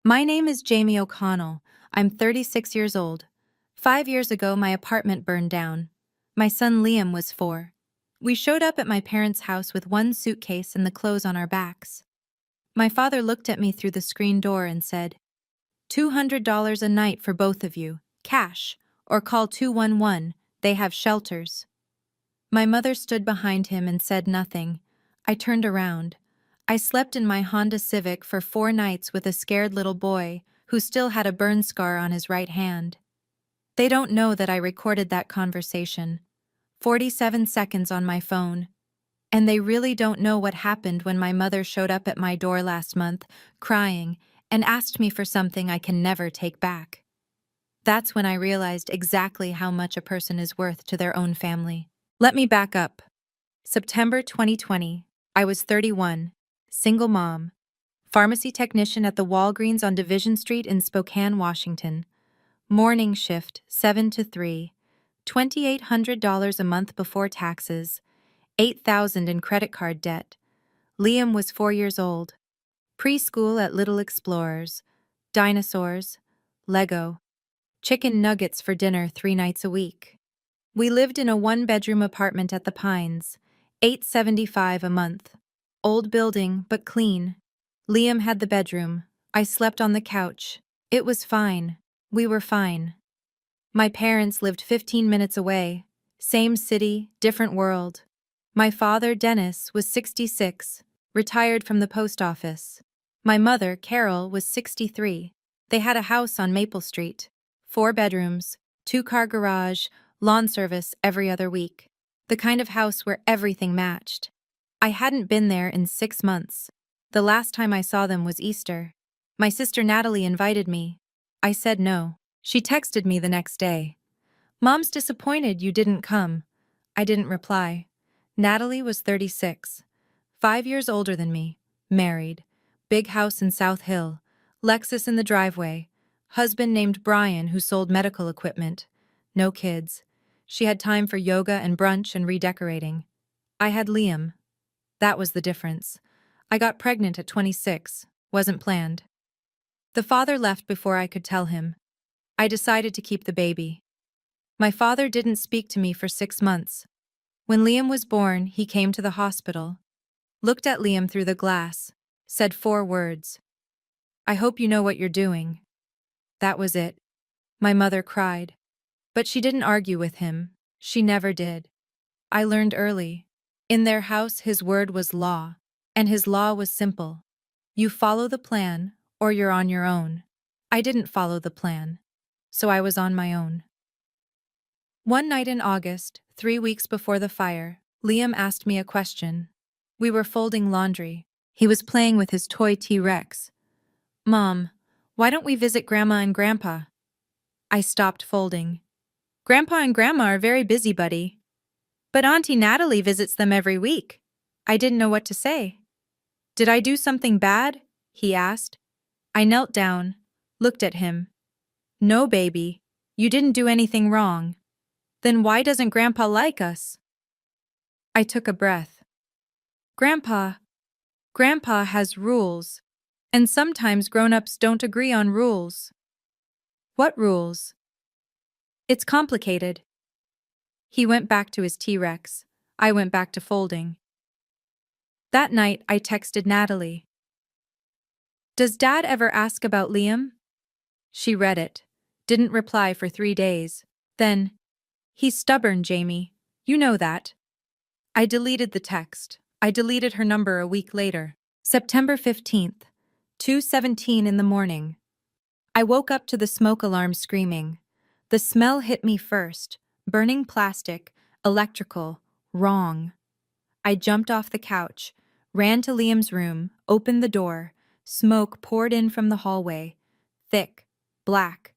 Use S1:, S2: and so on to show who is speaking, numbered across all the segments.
S1: My name is Jamie O'Connell. I'm 36 years old. 5 years ago, my apartment burned down. My son Liam was 4. We showed up at my parents' house with one suitcase and the clothes on our backs. My father looked at me through the screen door and said, $200 a night for both of you, cash, or call 211, they have shelters. My mother stood behind him and said nothing. I turned around. I slept in my Honda Civic for 4 nights with a scared little boy who still had a burn scar on his right hand. They don't know that I recorded that conversation. 47 seconds on my phone. And they really don't know what happened when my mother showed up at my door last month, crying, and asked me for something I can never take back. That's when I realized exactly how much a person is worth to their own family. Let me back up. September 2020, I was 31, single mom, pharmacy technician at the Walgreens on Division Street in Spokane, Washington. Morning shift, 7 to 3, $2,800 a month before taxes, $8,000 in credit card debt. Liam was 4 years old. Preschool at Little Explorers, dinosaurs, Lego, chicken nuggets for dinner 3 nights a week. We lived in a 1-bedroom apartment at the Pines, $875 a month. Old building, but clean. Liam had the bedroom. I slept on the couch. It was fine. We were fine. My parents lived 15 minutes away. Same city, different world. My father, Dennis, was 66, retired from the post office. My mother, Carol, was 63. They had a house on Maple Street. 4 bedrooms, 2-car garage, lawn service every other week. The kind of house where everything matched. I hadn't been there in 6 months. The last time I saw them was Easter. My sister Natalie invited me. I said no. She texted me the next day. "Mom's disappointed you didn't come." I didn't reply. Natalie was 36, 5 years older than me, married, big house in South Hill, Lexus in the driveway, husband named Brian who sold medical equipment, no kids. She had time for yoga and brunch and redecorating. I had Liam. That was the difference. I got pregnant at 26, wasn't planned. The father left before I could tell him. I decided to keep the baby. My father didn't speak to me for 6 months. When Liam was born, he came to the hospital, looked at Liam through the glass, said 4 words. "I hope you know what you're doing." That was it. My mother cried. But she didn't argue with him. She never did. I learned early. In their house, his word was law. And his law was simple. You follow the plan, or you're on your own. I didn't follow the plan. So I was on my own. One night in August, 3 weeks before the fire, Liam asked me a question. We were folding laundry. He was playing with his toy T-Rex. "Mom, why don't we visit Grandma and Grandpa?" I stopped folding. "Grandpa and Grandma are very busy, buddy." "But Auntie Natalie visits them every week." I didn't know what to say. "Did I do something bad?" he asked. I knelt down, looked at him. "No, baby, you didn't do anything wrong." "Then why doesn't Grandpa like us?" I took a breath. Grandpa has rules. And sometimes grown-ups don't agree on rules." "What rules?" "It's complicated." He went back to his T-Rex. I went back to folding. That night, I texted Natalie. "Does Dad ever ask about Liam?" She read it. Didn't reply for 3 days. Then, "He's stubborn, Jamie. You know that." I deleted the text. I deleted her number a week later. September 15th, 2:17 in the morning. I woke up to the smoke alarm screaming. The smell hit me first. Burning plastic, electrical, wrong. I jumped off the couch, ran to Liam's room, opened the door. Smoke poured in from the hallway. Thick, black.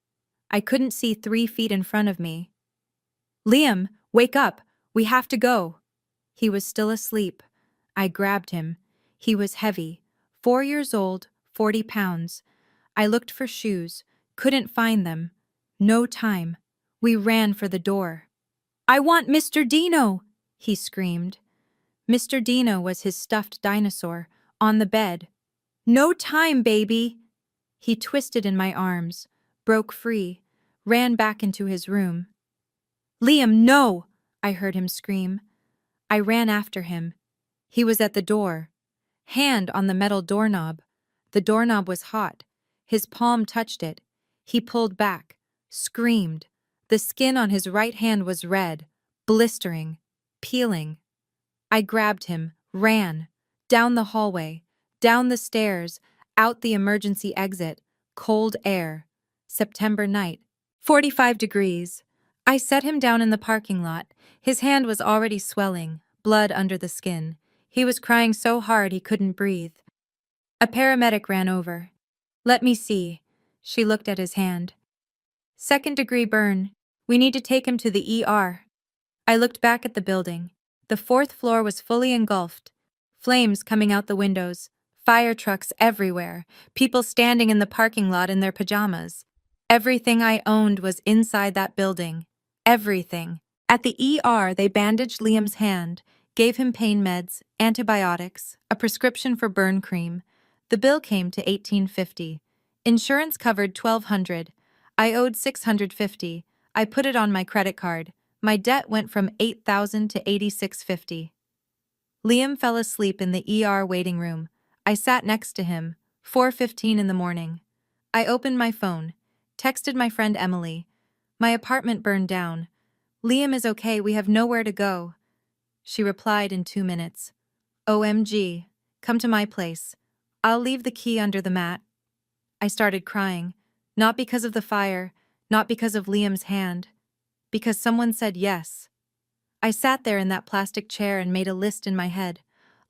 S1: I couldn't see 3 feet in front of me. "Liam, wake up! We have to go!" He was still asleep. I grabbed him. He was heavy. 4 years old, 40 pounds. I looked for shoes, couldn't find them. No time. We ran for the door. "I want Mr. Dino!" he screamed. Mr. Dino was his stuffed dinosaur, on the bed. "No time, baby!" He twisted in my arms, broke free, ran back into his room. "Liam, no!" I heard him scream. I ran after him. He was at the door, hand on the metal doorknob. The doorknob was hot. His palm touched it. He pulled back, screamed. The skin on his right hand was red, blistering, peeling. I grabbed him, ran, down the hallway, down the stairs, out the emergency exit, cold air. September night. 45 degrees. I set him down in the parking lot. His hand was already swelling, blood under the skin. He was crying so hard he couldn't breathe. A paramedic ran over. "Let me see." She looked at his hand. "Second-degree burn. We need to take him to the ER. I looked back at the building. The fourth floor was fully engulfed. Flames coming out the windows. Fire trucks everywhere. People standing in the parking lot in their pajamas. Everything I owned was inside that building. Everything. At the ER, they bandaged Liam's hand, gave him pain meds, antibiotics, a prescription for burn cream. The bill came to $18.50. Insurance covered $1,200. I owed $650. I put it on my credit card. My debt went from $8,000 to $86.50. Liam fell asleep in the ER waiting room. I sat next to him. 4:15 in the morning. I opened my phone, texted my friend Emily. "My apartment burned down. Liam is okay, we have nowhere to go." She replied in 2 minutes. "OMG, come to my place. I'll leave the key under the mat." I started crying, not because of the fire, not because of Liam's hand, because someone said yes. I sat there in that plastic chair and made a list in my head.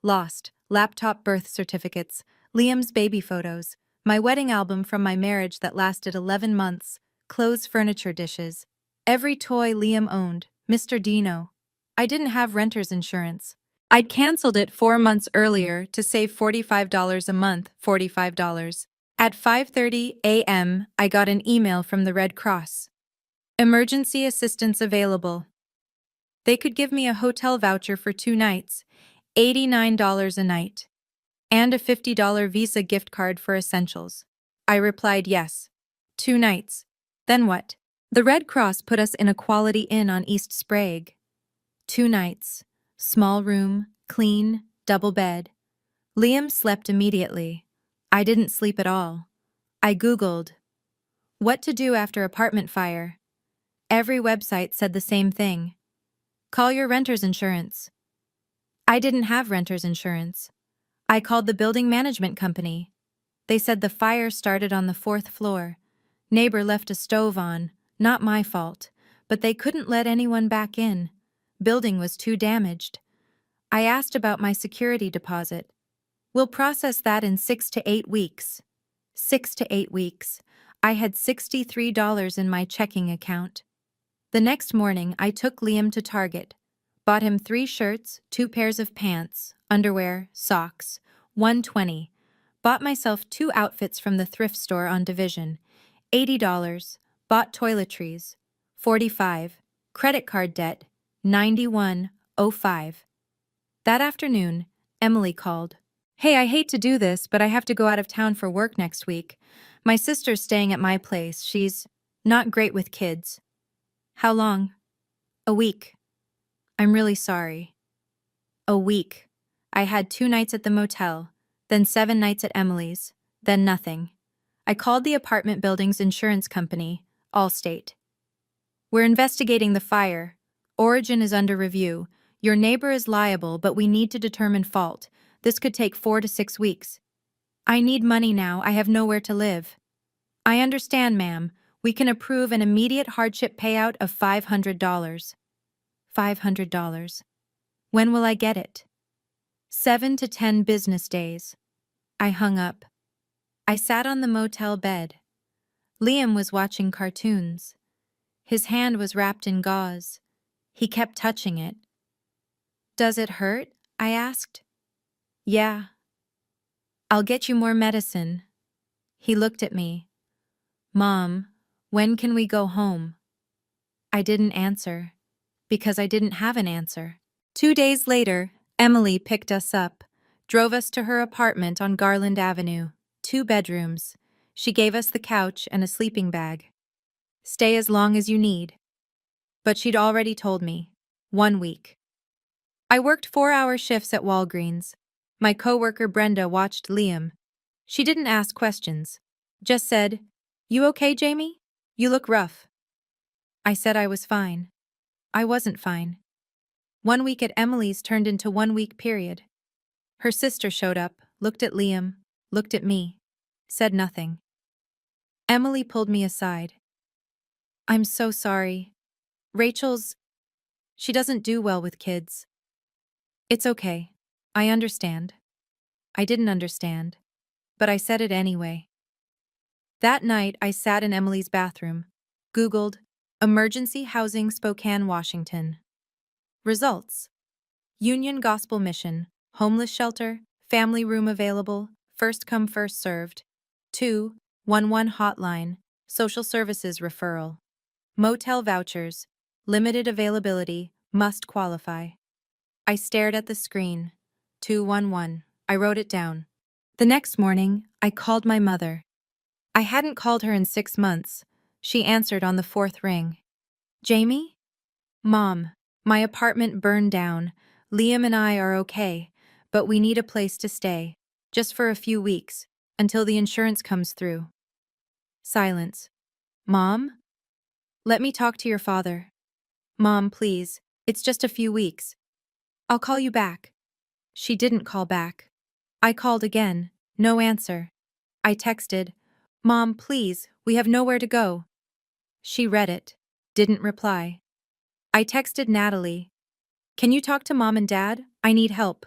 S1: Lost, laptop birth certificates, Liam's baby photos, my wedding album from my marriage that lasted 11 months, clothes, furniture, dishes. Every toy Liam owned, Mr. Dino. I didn't have renter's insurance. I'd canceled it 4 months earlier to save $45 a month, $45. At 5:30 a.m., I got an email from the Red Cross. Emergency assistance available. They could give me a hotel voucher for 2 nights, $89 a night, and a $50 Visa gift card for essentials. I replied yes. 2 nights. Then what? The Red Cross put us in a Quality Inn on East Sprague. 2 nights. Small room, clean, double bed. Liam slept immediately. I didn't sleep at all. I Googled what to do after apartment fire. Every website said the same thing. Call your renter's insurance. I didn't have renter's insurance. I called the building management company. They said the fire started on the 4th floor. Neighbor left a stove on, not my fault, but they couldn't let anyone back in. Building was too damaged. I asked about my security deposit. We'll process that in 6 to 8 weeks. 6 to 8 weeks. I had $63 in my checking account. The next morning, I took Liam to Target, bought him 3 shirts, 2 pairs of pants, underwear, socks, $120. Bought myself 2 outfits from the thrift store on Division, $80. Bought toiletries, $45. Credit card debt, $91.05. That afternoon, Emily called. "Hey, I hate to do this, but I have to go out of town for work next week. My sister's staying at my place. She's not great with kids." "How long?" "A week." "I'm really sorry." A week. I had 2 nights at the motel, then 7 nights at Emily's, then nothing. I called the apartment building's insurance company, Allstate. "We're investigating the fire. Origin is under review. Your neighbor is liable, but we need to determine fault. This could take 4 to 6 weeks. I need money now. I have nowhere to live." "I understand, ma'am. We can approve an immediate hardship payout of $500. $500. When will I get it?" 7 to 10 business days. I hung up. I sat on the motel bed. Liam was watching cartoons. His hand was wrapped in gauze. He kept touching it. "Does it hurt?" I asked. "Yeah." "I'll get you more medicine." He looked at me. "Mom, when can we go home?" I didn't answer, because I didn't have an answer. 2 days later, Emily picked us up, drove us to her apartment on Garland Avenue, 2 bedrooms. She gave us the couch and a sleeping bag. Stay as long as you need. But she'd already told me. 1 week. I worked 4-hour shifts at Walgreens. My coworker Brenda watched Liam. She didn't ask questions. Just said, "You okay, Jamie? You look rough." I said I was fine. I wasn't fine. 1 week at Emily's turned into 1 week period. Her sister showed up, looked at Liam, looked at me, said nothing. Emily pulled me aside. "I'm so sorry. She doesn't do well with kids." "It's okay. I understand." I didn't understand, but I said it anyway. That night, I sat in Emily's bathroom, Googled Emergency Housing Spokane, Washington. Results: Union Gospel Mission, homeless shelter, family room available, first come first served. 211 hotline, social services referral. Motel vouchers, limited availability, must qualify. I stared at the screen. 211. I wrote it down. The next morning, I called my mother. I hadn't called her in 6 months. She answered on the 4th ring. "Jamie?" "Mom, my apartment burned down. Liam and I are okay, but we need a place to stay, just for a few weeks, until the insurance comes through." Silence. "Mom? Let me talk to your father." "Mom, please, it's just a few weeks. I'll call you back." She didn't call back. I called again, no answer. I texted, "Mom, please, we have nowhere to go." She read it, didn't reply. I texted Natalie, "Can you talk to Mom and Dad? I need help."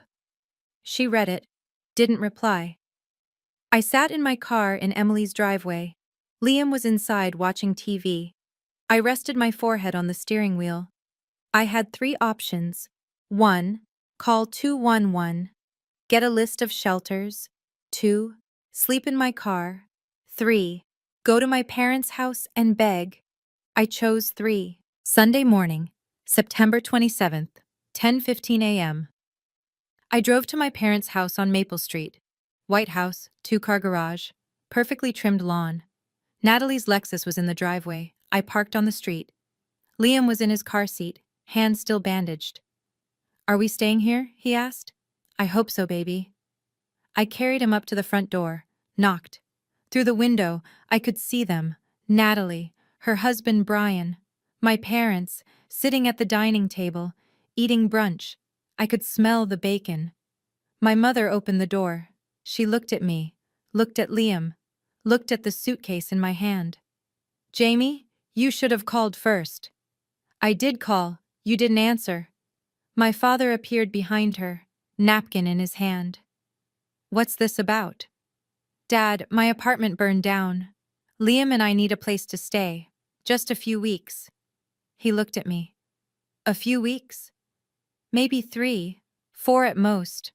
S1: She read it, didn't reply. I sat in my car in Emily's driveway. Liam was inside watching TV. I rested my forehead on the steering wheel. I had 3 options. 1. Call 211. Get a list of shelters. 2. Sleep in my car. 3. Go to my parents' house and beg. I chose 3. Sunday morning, September 27th, 10:15 a.m. I drove to my parents' house on Maple Street. White house, 2-car garage, perfectly trimmed lawn. Natalie's Lexus was in the driveway. I parked on the street. Liam was in his car seat, hands still bandaged. "Are we staying here?" he asked. "I hope so, baby." I carried him up to the front door, knocked. Through the window, I could see them, Natalie, her husband Brian, my parents, sitting at the dining table, eating brunch. I could smell the bacon. My mother opened the door. She looked at me, looked at Liam, looked at the suitcase in my hand. "Jamie, you should have called first." "I did call. You didn't answer." My father appeared behind her, napkin in his hand. "What's this about?" "Dad, my apartment burned down. Liam and I need a place to stay. Just a few weeks." He looked at me. "A few weeks? Maybe 3, 4 at most.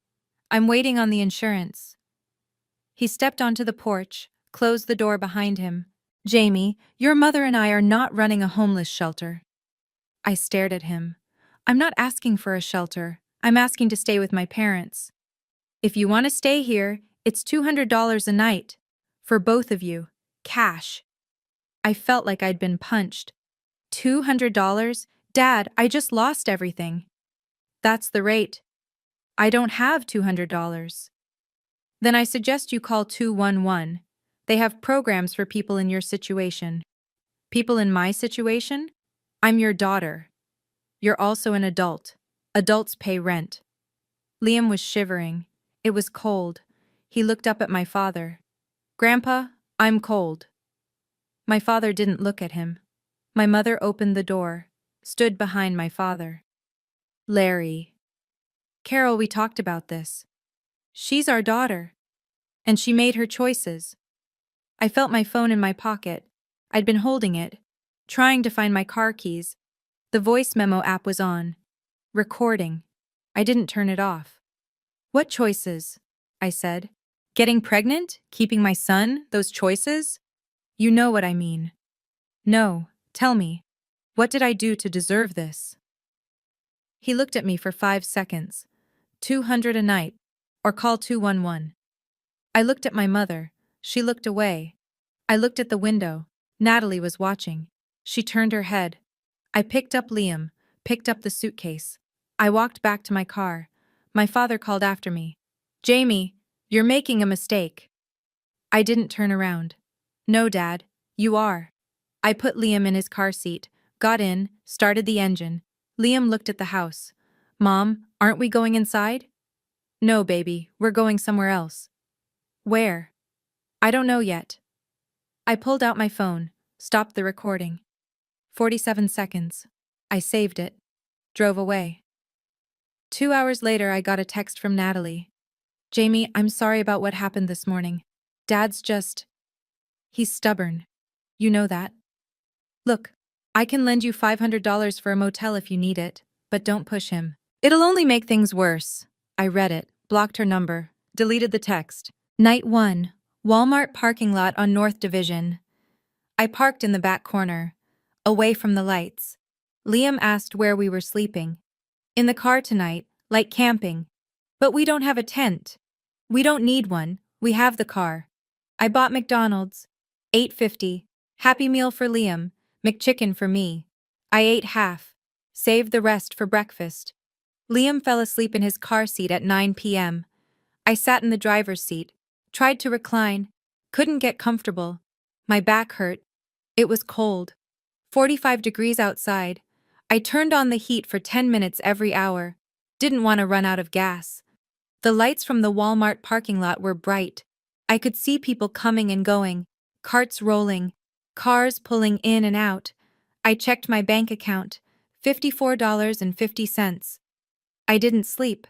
S1: I'm waiting on the insurance." He stepped onto the porch, closed the door behind him. "Jamie, your mother and I are not running a homeless shelter." I stared at him. "I'm not asking for a shelter. I'm asking to stay with my parents. If you want to stay here, it's $200 a night. For both of you. Cash." I felt like I'd been punched. $200? Dad, I just lost everything. "That's the rate. I don't have $200. "Then I suggest you call 211. They have programs for people in your situation." "People in my situation? I'm your daughter. You're also an adult. Adults pay rent." Liam was shivering. It was cold. He looked up at my father. "Grandpa, I'm cold." My father didn't look at him. My mother opened the door, stood behind my father. "Larry." "Carol, we talked about this. She's our daughter. And she made her choices." I felt my phone in my pocket. I'd been holding it, trying to find my car keys. The voice memo app was on. Recording. I didn't turn it off. "What choices?" I said. "Getting pregnant? Keeping my son? Those choices?" "You know what I mean." "No, tell me. What did I do to deserve this?" He looked at me for 5 seconds. 200 a night. Or call 211. I looked at my mother. She looked away. I looked at the window. Natalie was watching. She turned her head. I picked up Liam, picked up the suitcase. I walked back to my car. My father called after me. Jamie, you're making a mistake. I didn't turn around. No, Dad, you are. I put Liam in his car seat, got in, started the engine. Liam looked at the house. Mom, aren't we going inside? No, baby, we're going somewhere else. Where? I don't know yet. I pulled out my phone, stopped the recording. 47 seconds. I saved it. Drove away. 2 hours later, I got a text from Natalie. Jamie, I'm sorry about what happened this morning. Dad's just... He's stubborn. You know that. Look, I can lend you $500 for a motel if you need it, but don't push him. It'll only make things worse. I read it, blocked her number, deleted the text. Night 1. Walmart parking lot on North Division. I parked in the back corner, away from the lights. Liam asked where we were sleeping. In the car tonight, like camping. But we don't have a tent. We don't need one, we have the car. I bought McDonald's. $8.50. Happy Meal for Liam, McChicken for me. I ate half. Saved the rest for breakfast. Liam fell asleep in his car seat at 9 p.m. I sat in the driver's seat, tried to recline, couldn't get comfortable. My back hurt. It was cold. 45 degrees outside. I turned on the heat for 10 minutes every hour. Didn't want to run out of gas. The lights from the Walmart parking lot were bright. I could see people coming and going, carts rolling, cars pulling in and out. I checked my bank account, $54.50. I didn't sleep.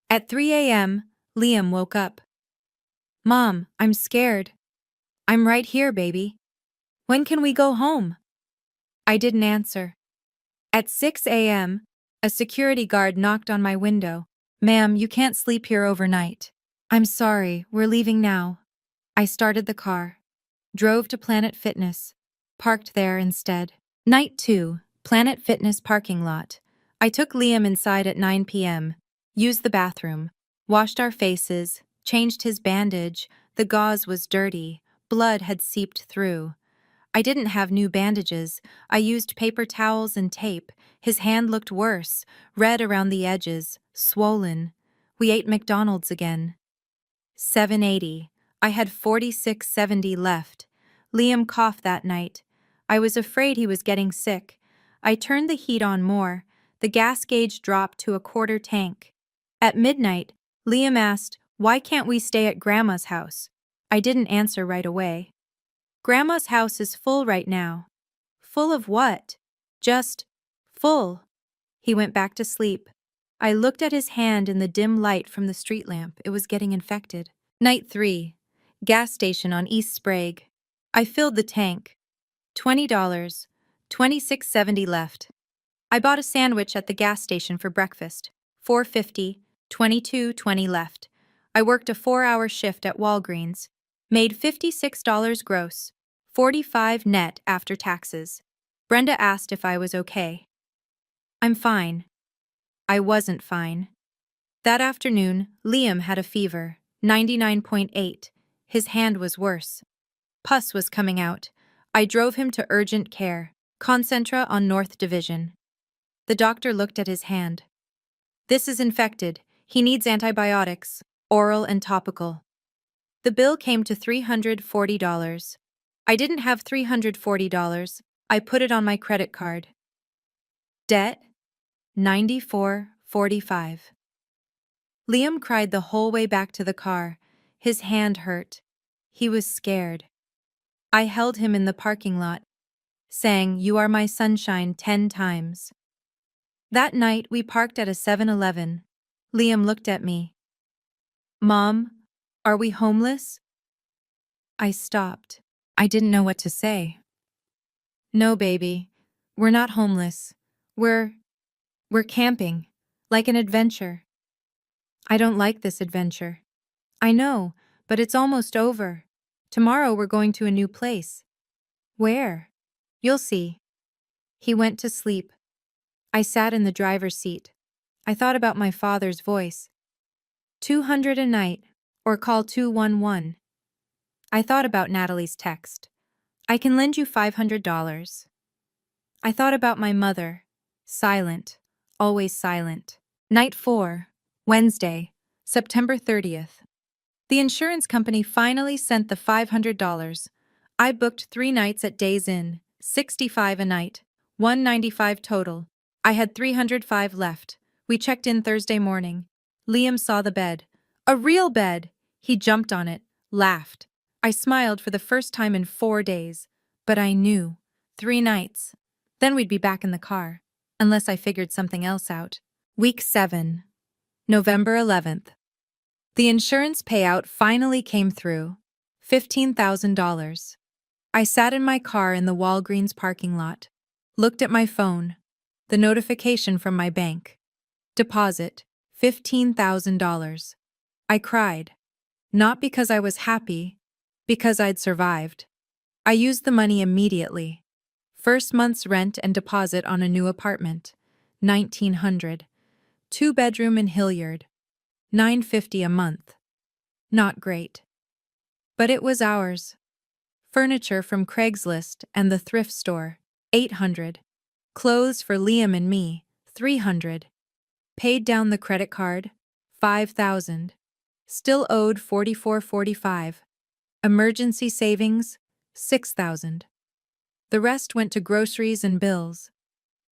S1: At 3 a.m., Liam woke up. Mom, I'm scared. I'm right here, baby. When can we go home? I didn't answer. At 6 a.m., a security guard knocked on my window. Ma'am, you can't sleep here overnight. I'm sorry, we're leaving now. I started the car. Drove to Planet Fitness. Parked there instead. Night 2, Planet Fitness parking lot. I took Liam inside at 9 p.m. Used the bathroom. Washed our faces. Changed his bandage. The gauze was dirty. Blood had seeped through. I didn't have new bandages. I used paper towels and tape. His hand looked worse, red around the edges, swollen. We ate McDonald's again. 7.80. I had 46.70 left. Liam coughed that night. I was afraid he was getting sick. I turned the heat on more. The gas gauge dropped to a quarter tank. At midnight, Liam asked, "Why can't we stay at Grandma's house?" I didn't answer right away. Grandma's house is full right now. Full of what? Just full. He went back to sleep. I looked at his hand in the dim light from the street lamp. It was getting infected. Night 3. Gas station on East Sprague. I filled the tank. $20. $26.70 left. I bought a sandwich at the gas station for breakfast. $4.50. $22.20 left. I worked a 4-hour shift at Walgreens. Made $56 gross. $45 net after taxes. Brenda asked if I was okay. I'm fine. I wasn't fine. That afternoon, Liam had a fever, 99.8. His hand was worse. Pus was coming out. I drove him to urgent care, Concentra on North Division. The doctor looked at his hand. This is infected. He needs antibiotics, oral and topical. The bill came to $340. I didn't have $340. I put it on my credit card. Debt? $94.45. Liam cried the whole way back to the car. His hand hurt. He was scared. I held him in the parking lot, sang "You Are My Sunshine" 10 times. That night, we parked at a 7-Eleven. Liam looked at me. Mom, are we homeless? I stopped. I didn't know what to say. No, baby. We're not homeless. We're camping. Like an adventure. I don't like this adventure. I know, but it's almost over. Tomorrow we're going to a new place. Where? You'll see. He went to sleep. I sat in the driver's seat. I thought about my father's voice. 200 a night, or call 211. I thought about Natalie's text. I can lend you $500. I thought about my mother. Silent. Always silent. Night 4. Wednesday, September 30th. The insurance company finally sent the $500. I booked 3 nights at Days Inn, 65 a night, 195 total. I had 305 left. We checked in Thursday morning. Liam saw the bed. A real bed! He jumped on it, laughed. I smiled for the first time in 4 days. But I knew. 3 nights. Then we'd be back in the car. Unless I figured something else out. Week 7. November 11th. The insurance payout finally came through. $15,000. I sat in my car in the Walgreens parking lot. Looked at my phone. The notification from my bank. Deposit. $15,000. I cried. Not because I was happy, because I'd survived. I used the money immediately. First month's rent and deposit on a new apartment. $1,900. 2-bedroom in Hilliard. $950 a month. Not great. But it was ours. Furniture from Craigslist and the thrift store. $800. Clothes for Liam and me. $300. Paid down the credit card. $5,000. Still owed $44.45. Emergency savings. $6,000. The rest went to groceries and bills.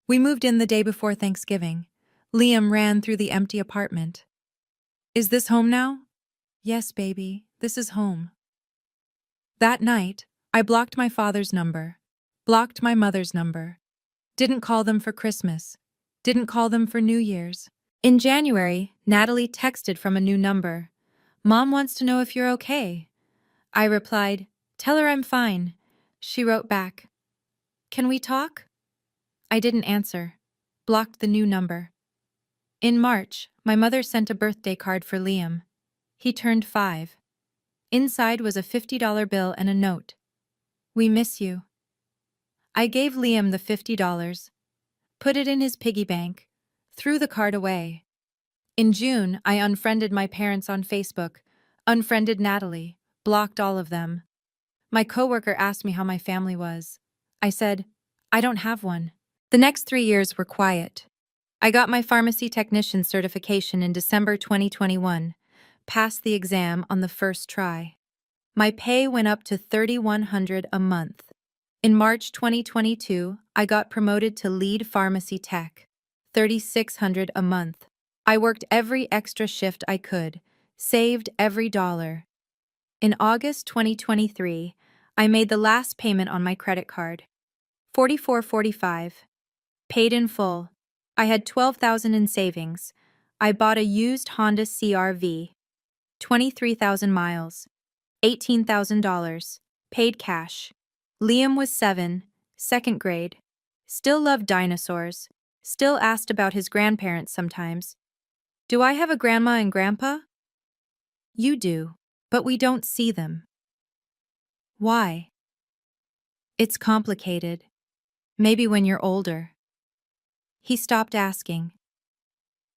S1: We moved in the day before Thanksgiving. Liam ran through the empty apartment. Is this home now? Yes, baby, this is home. That night, I blocked my father's number, blocked my mother's number. Didn't call them for Christmas. Didn't call them for New Year's. In January, Natalie texted from a new number. Mom wants to know if you're okay. I replied, tell her I'm fine. She wrote back, can we talk? I didn't answer. Blocked the new number. In March, my mother sent a birthday card for Liam. He turned 5. Inside was a $50 bill and a note. We miss you. I gave Liam the $50, put it in his piggy bank, threw the card away. In June, I unfriended my parents on Facebook, unfriended Natalie, blocked all of them. My coworker asked me how my family was. I said, I don't have one. The next 3 years were quiet. I got my pharmacy technician certification in December 2021, passed the exam on the first try. My pay went up to $3,100 a month. In March 2022, I got promoted to lead pharmacy tech, $3,600 a month. I worked every extra shift I could, saved every dollar. In August 2023, I made the last payment on my credit card, $44.45. Paid in full. I had $12,000 in savings. I bought a used Honda CR-V. 23,000 miles. $18,000. Paid cash. Liam was 7, second grade. Still loved dinosaurs. Still asked about his grandparents sometimes. Do I have a grandma and grandpa? You do, but we don't see them. Why? It's complicated. Maybe when you're older. He stopped asking.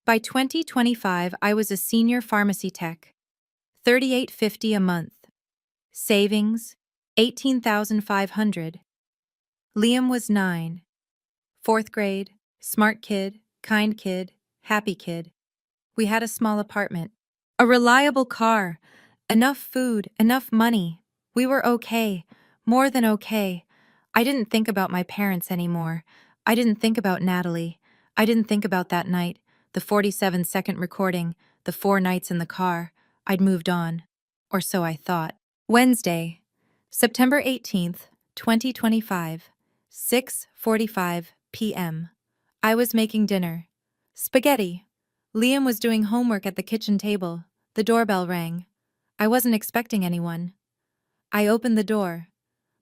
S1: By 2025, I was a senior pharmacy tech. $38.50 a month. Savings, $18,500. Liam was 9. 4th grade, smart kid, kind kid, happy kid. We had a small apartment, a reliable car, enough food, enough money. We were okay, more than okay. I didn't think about my parents anymore. I didn't think about Natalie. I didn't think about that night, the 47-second recording, the 4 nights in the car. I'd moved on. Or so I thought. Wednesday, September 18th, 2025, 6:45 p.m. I was making dinner. Spaghetti. Liam was doing homework at the kitchen table. The doorbell rang. I wasn't expecting anyone. I opened the door.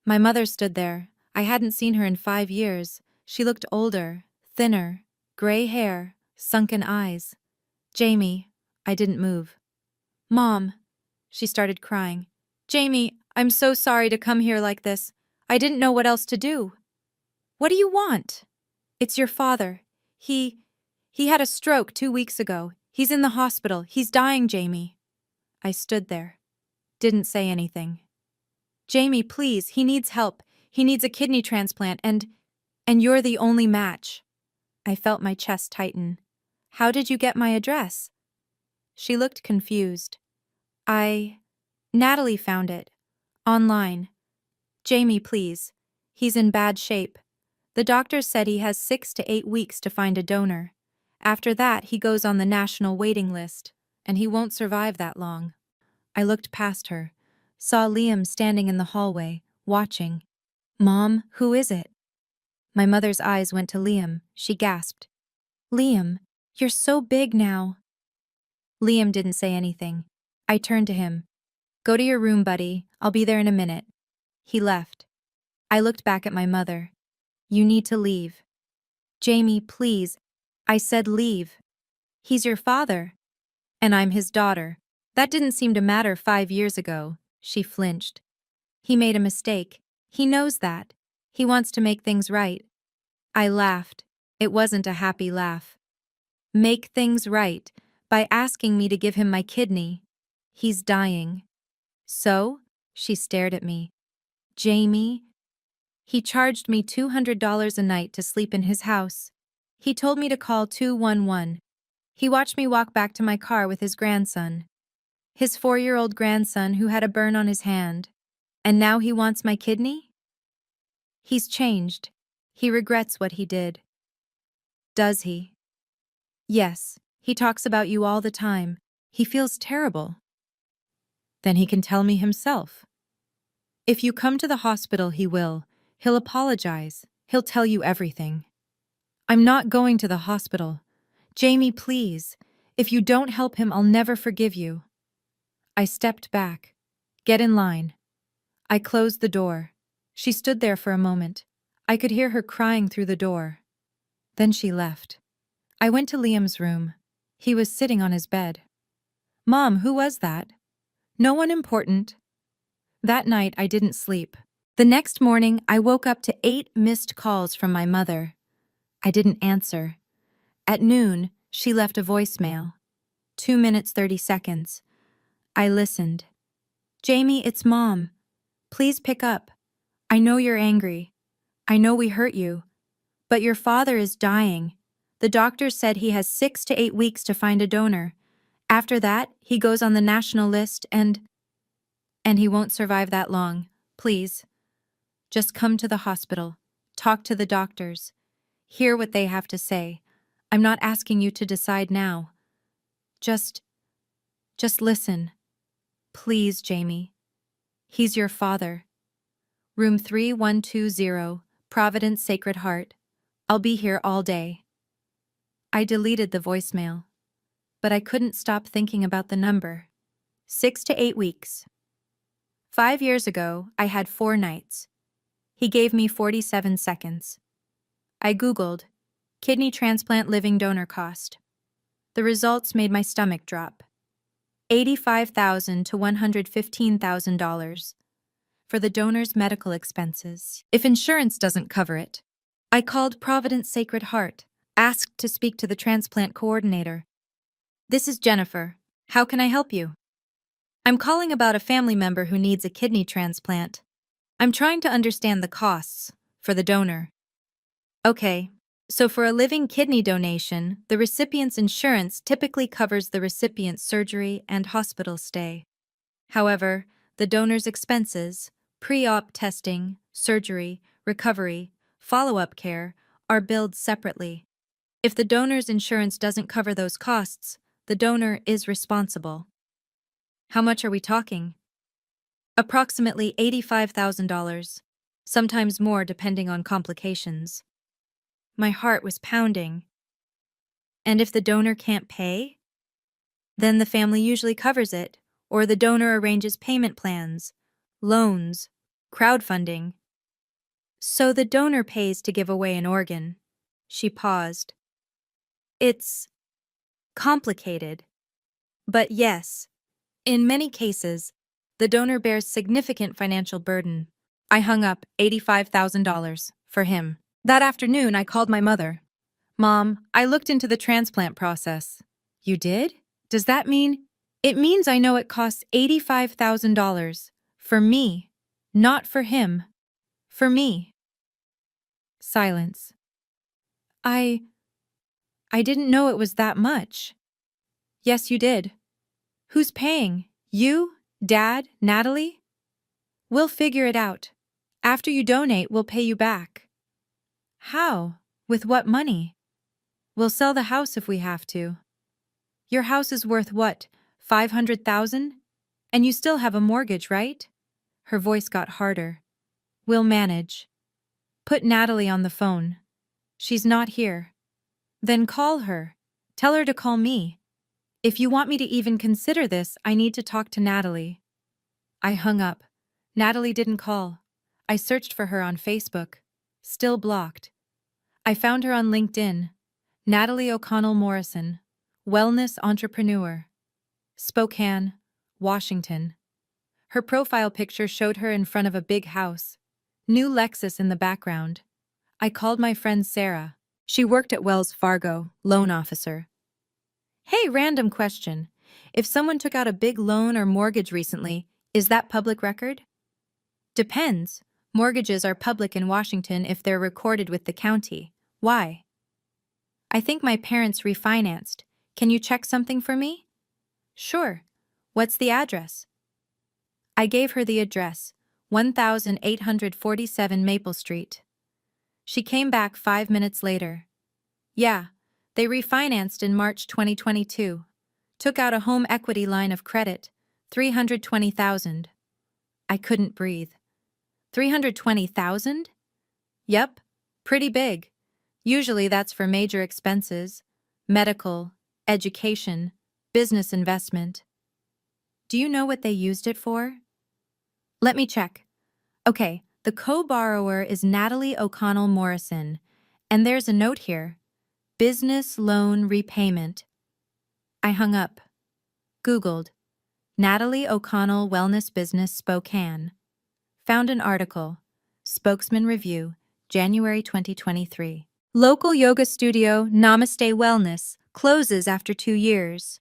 S1: My mother stood there. I hadn't seen her in 5 years. She looked older, thinner, gray hair, sunken eyes. Jamie. I didn't move. Mom. She started crying. Jamie, I'm so sorry to come here like this. I didn't know what else to do. What do you want? It's your father. He had a stroke 2 weeks ago. He's in the hospital. He's dying, Jamie. I stood there. Didn't say anything. Jamie, please, he needs help. He needs a kidney transplant and you're the only match. I felt my chest tighten. How did you get my address? She looked confused. Natalie found it. Online. Jamie, please. He's in bad shape. The doctor said he has 6 to 8 weeks to find a donor. After that, he goes on the national waiting list, and he won't survive that long. I looked past her, saw Liam standing in the hallway, watching. Mom, who is it? My mother's eyes went to Liam. She gasped. Liam, you're so big now. Liam didn't say anything. I turned to him. Go to your room, buddy. I'll be there in a minute. He left. I looked back at my mother. You need to leave. Jamie, please. I said leave. He's your father. And I'm his daughter. That didn't seem to matter 5 years ago. She flinched. He made a mistake. He knows that. He wants to make things right. I laughed. It wasn't a happy laugh. Make things right by asking me to give him my kidney. He's dying. So? She stared at me. Jamie? He charged me $200 a night to sleep in his house. He told me to call 211. He watched me walk back to my car with his grandson. His 4-year-old grandson who had a burn on his hand. And now he wants my kidney? He's changed. He regrets what he did. Does he? Yes, he talks about you all the time. He feels terrible. Then he can tell me himself. If you come to the hospital, he will. He'll apologize. He'll tell you everything. I'm not going to the hospital. Jamie, please. If you don't help him, I'll never forgive you. I stepped back. Get in line. I closed the door. She stood there for a moment. I could hear her crying through the door. Then she left. I went to Liam's room. He was sitting on his bed. Mom, who was that? No one important. That night, I didn't sleep. The next morning, I woke up to 8 missed calls from my mother. I didn't answer. At noon, she left a voicemail. 2 minutes, 30 seconds. I listened. Jamie, it's Mom. Please pick up. I know you're angry. I know we hurt you. But your father is dying. The doctor said he has 6 to 8 weeks to find a donor. After that, he goes on the national list and he won't survive that long. Please. Just come to the hospital. Talk to the doctors. Hear what they have to say. I'm not asking you to decide now. Just listen. Please, Jamie. He's your father. Room 3120, Providence Sacred Heart. I'll be here all day. I deleted the voicemail, but I couldn't stop thinking about the number. 6 to 8 weeks. 5 years ago, I had 4 nights. He gave me 47 seconds. I Googled, kidney transplant living donor cost. The results made my stomach drop. $85,000 to $115,000 for the donor's medical expenses, if insurance doesn't cover it. I called Providence Sacred Heart, asked to speak to the transplant coordinator. This is Jennifer. How can I help you? I'm calling about a family member who needs a kidney transplant. I'm trying to understand the costs for the donor. Okay, so for a living kidney donation, the recipient's insurance typically covers the recipient's surgery and hospital stay. However, the donor's expenses, pre-op testing, surgery, recovery, follow-up care, are billed separately. If the donor's insurance doesn't cover those costs, the donor is responsible. How much are we talking? Approximately $85,000, sometimes more depending on complications. My heart was pounding. And if the donor can't pay? Then the family usually covers it, or the donor arranges payment plans, loans, crowdfunding. So the donor pays to give away an organ. She paused. It's complicated. But yes, in many cases, the donor bears significant financial burden. I hung up $85,000 for him. That afternoon, I called my mother. Mom, I looked into the transplant process. You did? Does that mean? It means I know it costs $85,000 for me, not for him. For me. Silence. I didn't know it was that much. Yes, you did. Who's paying? You? Dad? Natalie? We'll figure it out. After you donate, we'll pay you back. How? With what money? We'll sell the house if we have to. Your house is worth what, 500,000? And you still have a mortgage, right? Her voice got harder. We'll manage. Put Natalie on the phone. She's not here. Then call her. Tell her to call me. If you want me to even consider this, I need to talk to Natalie. I hung up. Natalie didn't call. I searched for her on Facebook. Still blocked. I found her on LinkedIn. Natalie O'Connell Morrison, wellness entrepreneur. Spokane, Washington. Her profile picture showed her in front of a big house. New Lexus in the background. I called my friend Sarah. She worked at Wells Fargo, loan officer. Hey, random question. If someone took out a big loan or mortgage recently, is that public record? Depends. Mortgages are public in Washington if they're recorded with the county. Why? I think my parents refinanced. Can you check something for me? Sure. What's the address? I gave her the address, 1847 Maple Street. She came back 5 minutes later. Yeah, they refinanced in March 2022. Took out a home equity line of credit, $320,000. I couldn't breathe. $320,000? Yep, pretty big. Usually that's for major expenses, medical, education, business investment. Do you know what they used it for? Let me check. Okay, the co-borrower is Natalie O'Connell Morrison, and there's a note here. Business loan repayment. I hung up. Googled. Natalie O'Connell Wellness Business Spokane. Found an article. Spokesman Review, January 2023. Local yoga studio Namaste Wellness closes after 2 years.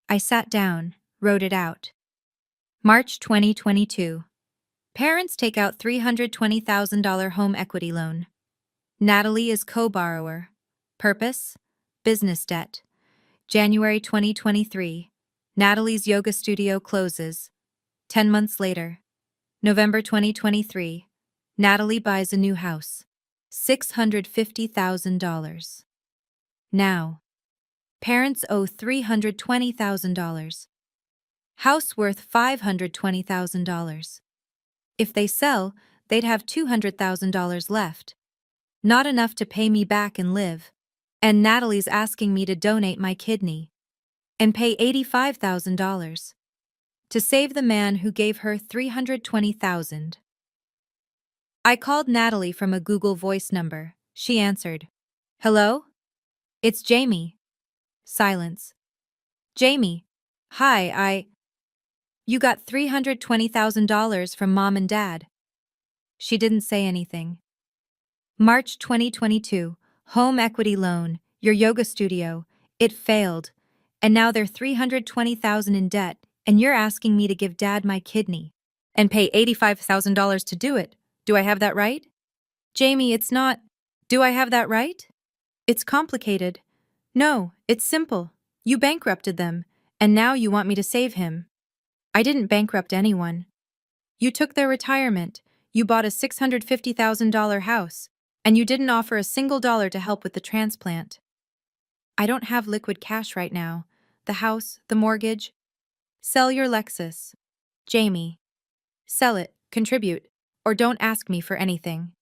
S1: I sat down, wrote it out. March 2022. Parents take out $320,000 home equity loan. Natalie is co-borrower. Purpose? Business debt. January 2023. Natalie's yoga studio closes. 10 months later. November 2023. Natalie buys a new house. $650,000. Now. Parents owe $320,000. House worth $520,000. If they sell, they'd have $200,000 left. Not enough to pay me back and live. And Natalie's asking me to donate my kidney. And pay $85,000. To save the man who gave her $320,000. I called Natalie from a Google Voice number. She answered. Hello? It's Jamie. Silence. Jamie. Hi, You got $320,000 from Mom and Dad. She didn't say anything. March 2022. Home equity loan. Your yoga studio. It failed. And now they're $320,000 in debt, and you're asking me to give Dad my kidney. And pay $85,000 to do it. Do I have that right? Jamie, it's not. Do I have that right? It's complicated. No, it's simple. You bankrupted them, and now you want me to save him. I didn't bankrupt anyone. You took their retirement, you bought a $650,000 house, and you didn't offer a single dollar to help with the transplant. I don't have liquid cash right now. The house, the mortgage. Sell your Lexus. Jamie. Sell it, contribute, or don't ask me for anything.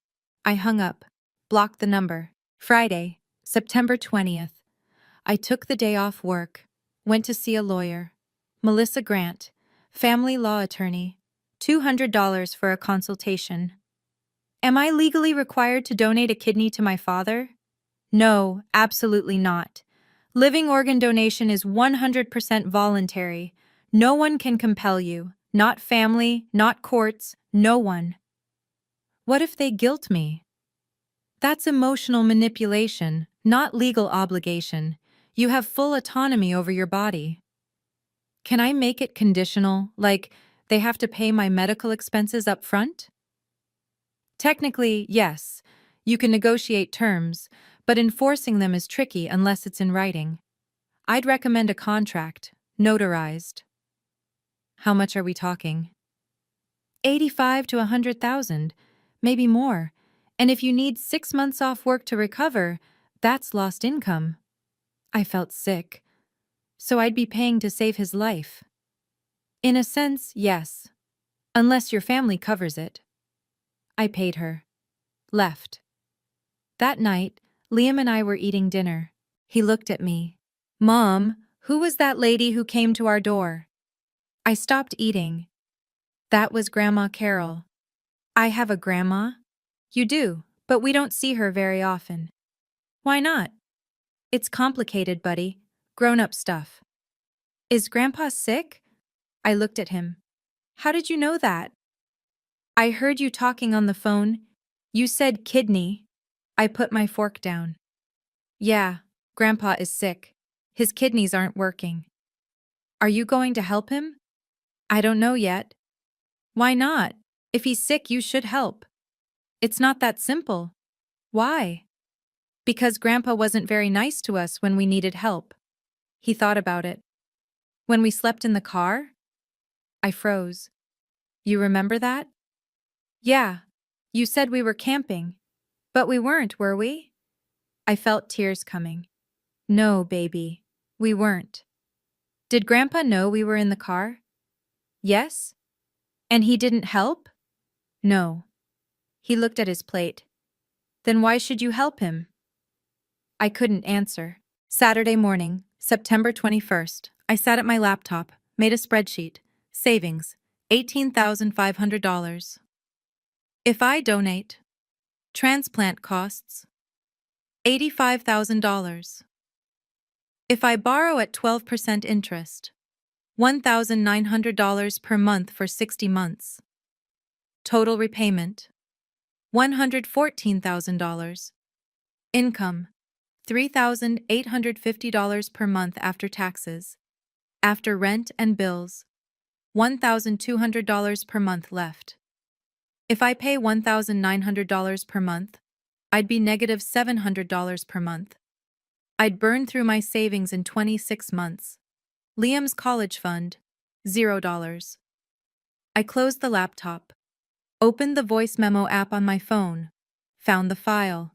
S1: I hung up, blocked the number. Friday, September 20th. I took the day off work, went to see a lawyer. Melissa Grant, family law attorney. $200 for a consultation. Am I legally required to donate a kidney to my father? No, absolutely not. Living organ donation is 100% voluntary. No one can compel you. Not family, not courts, no one. What if they guilt me? That's emotional manipulation, not legal obligation. You have full autonomy over your body. Can I make it conditional, like they have to pay my medical expenses up front? Technically, yes. You can negotiate terms, but enforcing them is tricky unless it's in writing. I'd recommend a contract, notarized. How much are we talking? 85 to 100,000, maybe more. And if you need 6 months off work to recover, that's lost income. I felt sick. So I'd be paying to save his life. In a sense, yes. Unless your family covers it. I paid her. Left. That night, Liam and I were eating dinner. He looked at me. Mom, who was that lady who came to our door? I stopped eating. That was Grandma Carol. I have a grandma? You do, but we don't see her very often. Why not? It's complicated, buddy. Grown-up stuff. Is Grandpa sick? I looked at him. How did you know that? I heard you talking on the phone. You said kidney. I put my fork down. Yeah, Grandpa is sick. His kidneys aren't working. Are you going to help him? I don't know yet. Why not? If he's sick, you should help. It's not that simple. Why? Because Grandpa wasn't very nice to us when we needed help. He thought about it. When we slept in the car? I froze. You remember that? Yeah. You said we were camping. But we weren't, were we? I felt tears coming. No, baby. We weren't. Did Grandpa know we were in the car? Yes? And he didn't help? No. He looked at his plate. Then why should you help him? I couldn't answer. Saturday morning, September 21st, I sat at my laptop, made a spreadsheet. Savings, $18,500. If I donate, transplant costs, $85,000. If I borrow at 12% interest, $1,900 per month for 60 months. Total repayment, $114,000. Income, $3,850 per month after taxes. After rent and bills, $1,200 per month left. If I pay $1,900 per month, I'd be negative $700 per month. I'd burn through my savings in 26 months. Liam's college fund, $0. I closed the laptop, opened the voice memo app on my phone, found the file.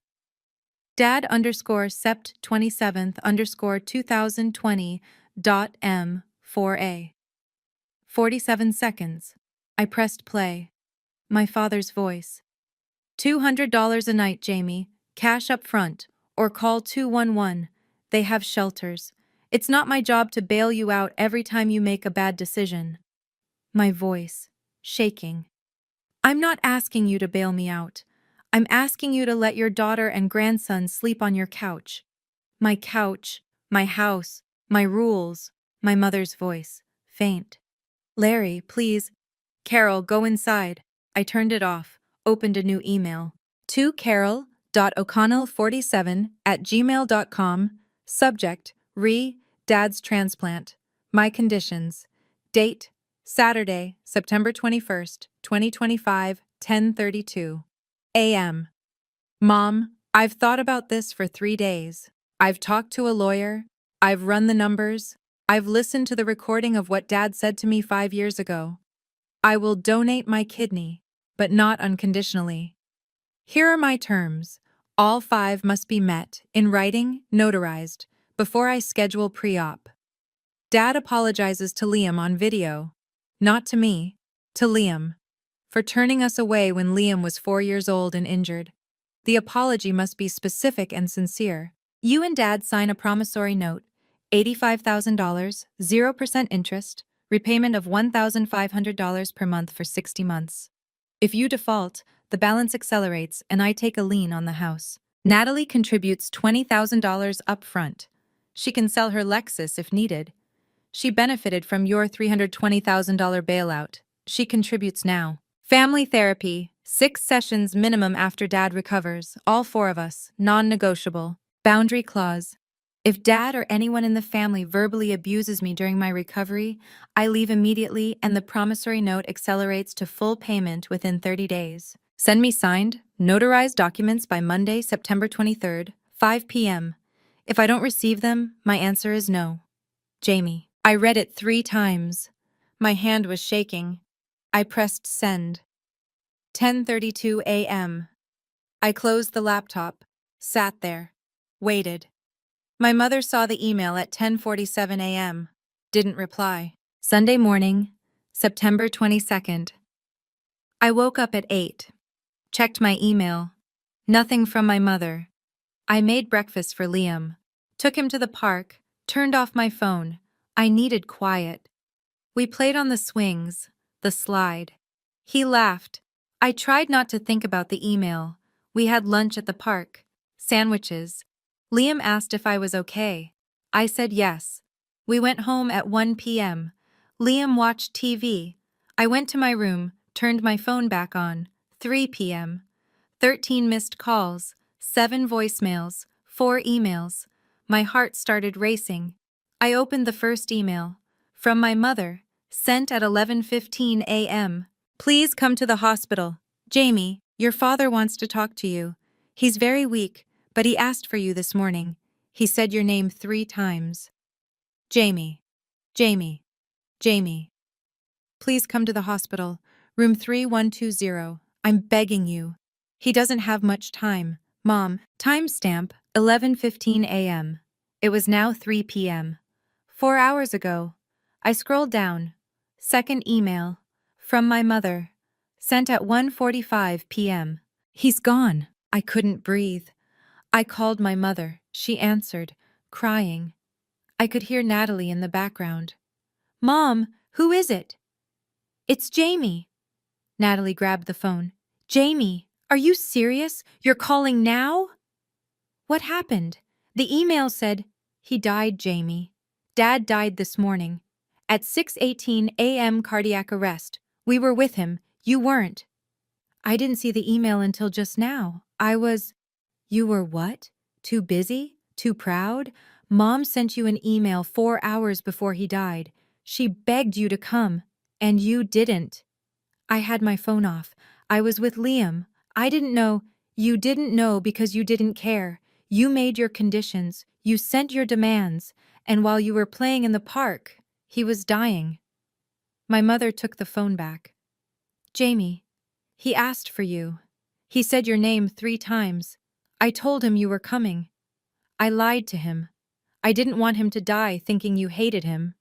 S1: Dad_Sept 27th_2020.m4a. 47 seconds. I pressed play. My father's voice. $200 a night, Jamie. Cash up front. Or call 211. They have shelters. It's not my job to bail you out every time you make a bad decision. My voice. Shaking. I'm not asking you to bail me out. I'm asking you to let your daughter and grandson sleep on your couch. My couch, my house, my rules, my mother's voice, faint. Larry, please. Carol, go inside. I turned it off, opened a new email. To carol.o'connell47@gmail.com. Subject, Dad's transplant. My conditions. Date, Saturday, September 21st, 2025, 10:32 a.m. Mom, I've thought about this for 3 days. I've talked to a lawyer. I've run the numbers. I've listened to the recording of what Dad said to me 5 years ago. I will donate my kidney, but not unconditionally. Here are my terms. All 5 must be met, in writing, notarized, before I schedule pre-op. Dad apologizes to Liam on video. Not to me, to Liam. For turning us away when Liam was 4 years old and injured. The apology must be specific and sincere. You and Dad sign a promissory note, $85,000, 0% interest, repayment of $1,500 per month for 60 months. If you default, the balance accelerates and I take a lien on the house. Natalie contributes $20,000 up front. She can sell her Lexus if needed. She benefited from your $320,000 bailout. She contributes now. Family therapy, 6 sessions minimum after Dad recovers, all 4 of us, non-negotiable. Boundary clause. If Dad or anyone in the family verbally abuses me during my recovery, I leave immediately and the promissory note accelerates to full payment within 30 days. Send me signed, notarized documents by Monday, September 23rd, 5 p.m. If I don't receive them, my answer is no. Jamie. I read it 3 times. My hand was shaking. I pressed send. 10:32 a.m. I closed the laptop, sat there, waited. My mother saw the email at 10:47 a.m. Didn't reply. Sunday morning, September 22nd. I woke up at 8. Checked my email. Nothing from my mother. I made breakfast for Liam. Took him to the park, turned off my phone. I needed quiet. We played on the swings, the slide. He laughed. I tried not to think about the email. We had lunch at the park. Sandwiches. Liam asked if I was okay. I said yes. We went home at 1 p.m. Liam watched TV. I went to my room, turned my phone back on. 3 p.m. 13 missed calls, 7 voicemails, 4 emails. My heart started racing. I opened the first email. From my mother, sent at 11:15 a.m. Please come to the hospital. Jamie, your father wants to talk to you. He's very weak, but he asked for you this morning. He said your name 3 times. Jamie. Jamie. Jamie. Please come to the hospital. Room 3120. I'm begging you. He doesn't have much time. Mom, timestamp 11:15 a.m. It was now 3 p.m. 4 hours ago. I scrolled down. Second email. From my mother. Sent at 1:45 p.m. He's gone. I couldn't breathe. I called my mother. She answered, crying. I could hear Natalie in the background. Mom, who is it? It's Jamie. Natalie grabbed the phone. Jamie, are you serious? You're calling now? What happened? The email said, he died, Jamie. Dad died this morning. At 6:18 a.m. cardiac arrest. We were with him. You weren't. I didn't see the email until just now. You were what? Too busy? Too proud? Mom sent you an email 4 hours before he died. She begged you to come, and you didn't. I had my phone off. I was with Liam. I didn't know. You didn't know because you didn't care. You made your conditions. You sent your demands. And while you were playing in the park, he was dying. My mother took the phone back. Jamie, he asked for you. He said your name 3 times. I told him you were coming. I lied to him. I didn't want him to die thinking you hated him.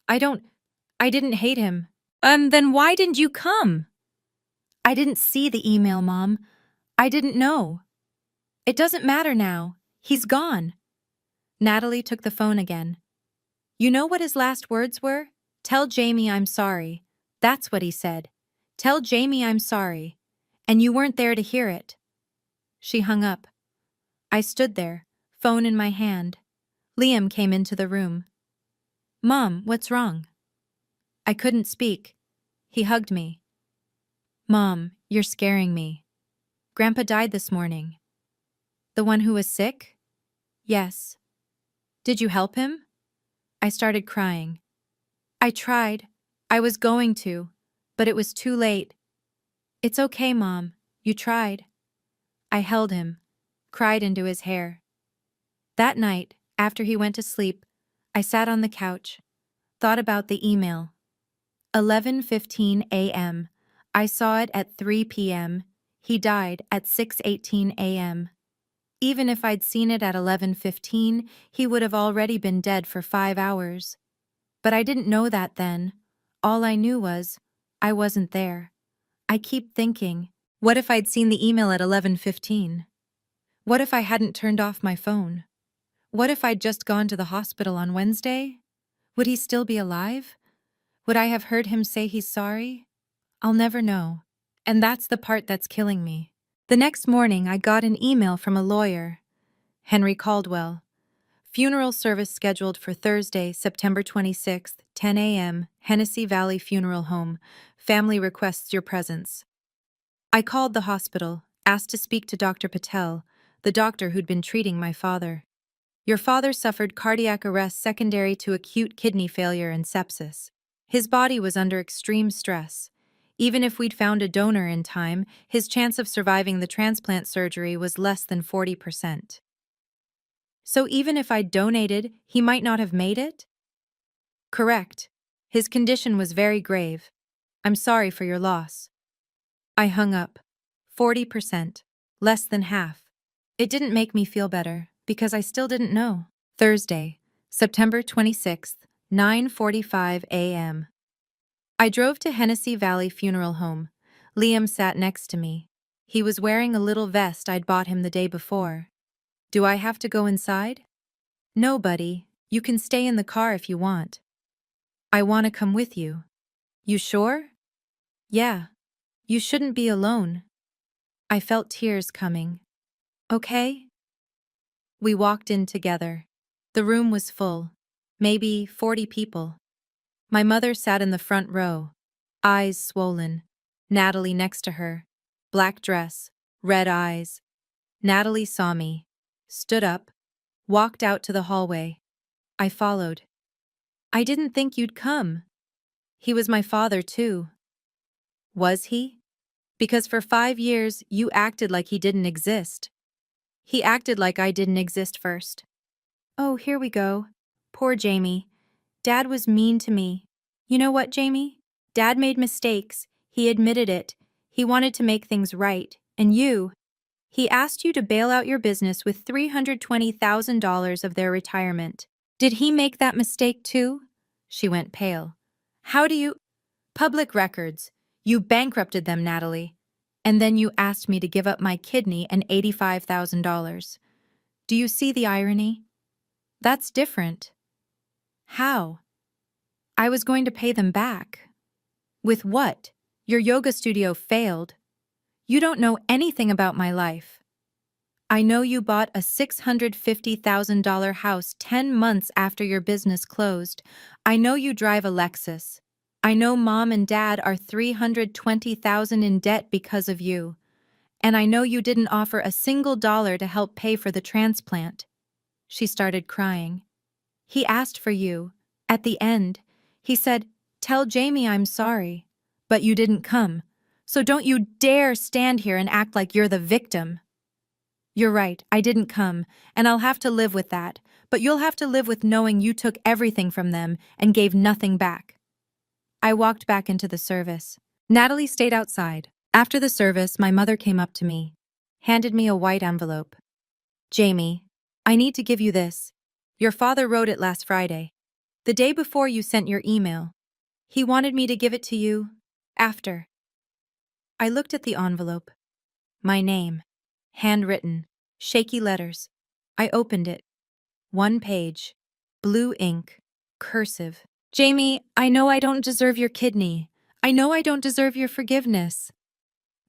S1: I didn't hate him. Then why didn't you come? I didn't see the email, Mom. I didn't know. It doesn't matter now. He's gone. Natalie took the phone again. You know what his last words were? Tell Jamie I'm sorry. That's what he said. Tell Jamie I'm sorry. And you weren't there to hear it. She hung up. I stood there, phone in my hand. Liam came into the room. Mom, what's wrong? I couldn't speak. He hugged me. Mom, you're scaring me. Grandpa died this morning. The one who was sick? Yes. Did you help him? I started crying. I tried. I was going to, but it was too late. It's okay, Mom. You tried. I held him, cried into his hair. That night, after he went to sleep, I sat on the couch, thought about the email. 11:15 a.m. I saw it at 3 p.m. He died at 6:18 a.m. Even if I'd seen it at 11:15, he would have already been dead for 5 hours. But I didn't know that then. All I knew was, I wasn't there. I keep thinking, what if I'd seen the email at 11:15? What if I hadn't turned off my phone? What if I'd just gone to the hospital on Wednesday? Would he still be alive? Would I have heard him say he's sorry? I'll never know. And that's the part that's killing me. The next morning, I got an email from a lawyer. Henry Caldwell. Funeral service scheduled for Thursday, September 26th, 10 a.m., Hennessy Valley Funeral Home. Family requests your presence. I called the hospital, asked to speak to Dr. Patel, the doctor who'd been treating my father. Your father suffered cardiac arrest secondary to acute kidney failure and sepsis. His body was under extreme stress. Even if we'd found a donor in time, his chance of surviving the transplant surgery was less than 40%. So even if I'd donated, he might not have made it? Correct. His condition was very grave. I'm sorry for your loss. I hung up. 40%. Less than half. It didn't make me feel better, because I still didn't know. Thursday, September 26th, 9:45 a.m. I drove to Hennessy Valley Funeral Home. Liam sat next to me. He was wearing a little vest I'd bought him the day before. Do I have to go inside? No, buddy. You can stay in the car if you want. I want to come with you. You sure? Yeah. You shouldn't be alone. I felt tears coming. Okay? We walked in together. The room was full. Maybe 40 people. My mother sat in the front row, eyes swollen. Natalie next to her. Black dress, red eyes. Natalie saw me, stood up, walked out to the hallway. I followed. I didn't think you'd come. He was my father, too. Was he? Because for 5 years, you acted like he didn't exist. He acted like I didn't exist first. Oh, here we go. Poor Jamie. Dad was mean to me. You know what, Jamie? Dad made mistakes. He admitted it. He wanted to make things right. And he asked you to bail out your business with $320,000 of their retirement. Did he make that mistake too? She went pale. How do you... Public records. You bankrupted them, Natalie. And then you asked me to give up my kidney and $85,000. Do you see the irony? That's different. How? I was going to pay them back. With what? Your yoga studio failed. You don't know anything about my life. I know you bought a $650,000 house 10 months after your business closed. I know you drive a Lexus. I know Mom and Dad are $320,000 in debt because of you. And I know you didn't offer a single dollar to help pay for the transplant. She started crying. He asked for you. At the end, he said, "Tell Jamie I'm sorry." But you didn't come. So don't you dare stand here and act like you're the victim. You're right, I didn't come, and I'll have to live with that, but you'll have to live with knowing you took everything from them and gave nothing back. I walked back into the service. Natalie stayed outside. After the service, my mother came up to me, handed me a white envelope. Jamie, I need to give you this. Your father wrote it last Friday, the day before you sent your email. He wanted me to give it to you after. I looked at the envelope. My name. Handwritten, shaky letters. I opened it. 1 page. Blue ink. Cursive. Jamie, I know I don't deserve your kidney. I know I don't deserve your forgiveness.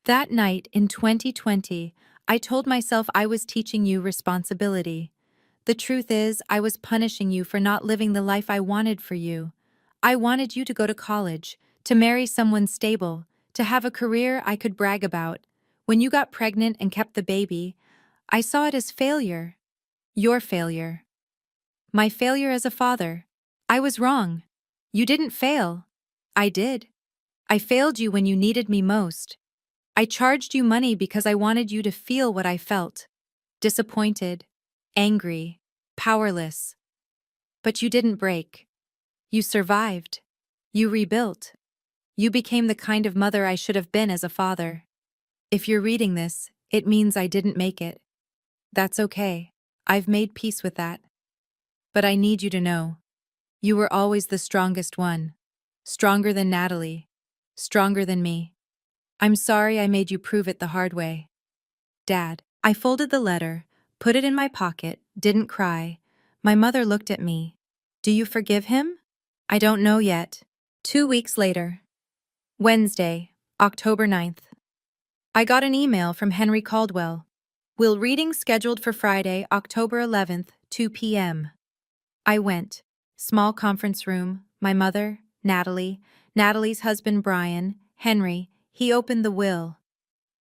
S1: That night in 2020, I told myself I was teaching you responsibility. The truth is, I was punishing you for not living the life I wanted for you. I wanted you to go to college, to marry someone stable, to have a career I could brag about. When you got pregnant and kept the baby, I saw it as failure. Your failure. My failure as a father. I was wrong. You didn't fail. I did. I failed you when you needed me most. I charged you money because I wanted you to feel what I felt. Disappointed, angry, powerless. But you didn't break. You survived. You rebuilt. You became the kind of mother I should have been as a father. If you're reading this, it means I didn't make it. That's okay. I've made peace with that. But I need you to know. You were always the strongest one. Stronger than Natalie. Stronger than me. I'm sorry I made you prove it the hard way. Dad. I folded the letter, put it in my pocket, didn't cry. My mother looked at me. Do you forgive him? I don't know yet. 2 weeks later. Wednesday, October 9th. I got an email from Henry Caldwell. Will reading scheduled for Friday, October 11th, 2 p.m. I went. Small conference room, my mother, Natalie, Natalie's husband Brian, Henry. He opened the will.